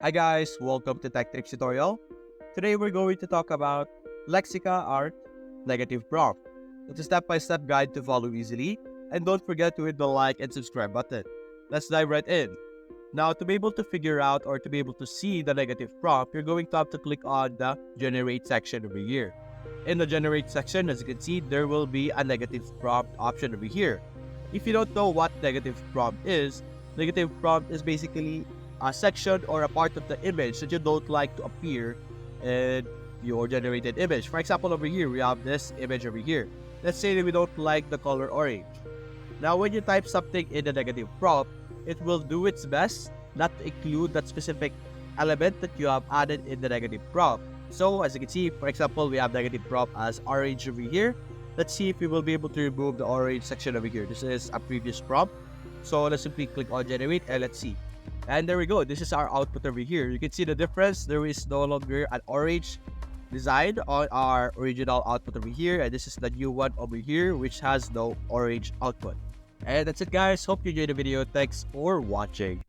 Hi guys, welcome to Tech Tricks tutorial. Today we're going to talk about Lexica Art Negative Prompt. It's a step-by-step guide to follow easily, and don't forget to hit the like and subscribe button. Let's dive right in. Now, to be able to figure out or to be able to see the negative prompt, you're going to have to click on the Generate section over here. In the Generate section, as you can see, there will be a negative prompt option over here. If you don't know what negative prompt is, negative prompt is basically a section or a part of the image that you don't like to appear in your generated image. For example, over here, we have this image over here. Let's say that we don't like the color orange. Now, when you type something in the negative prompt, it will do its best not to include that specific element that you have added in the negative prompt. So, as you can see, for example, we have negative prompt as orange over here. Let's see if we will be able to remove the orange section over here. This is a previous prompt. So, let's simply click on generate and let's see. And there we go. This is our output over here. You can see the difference. There is no longer an orange design on our original output over here. And this is the new one over here, which has no orange output. And that's it, guys. Hope you enjoyed the video. Thanks for watching.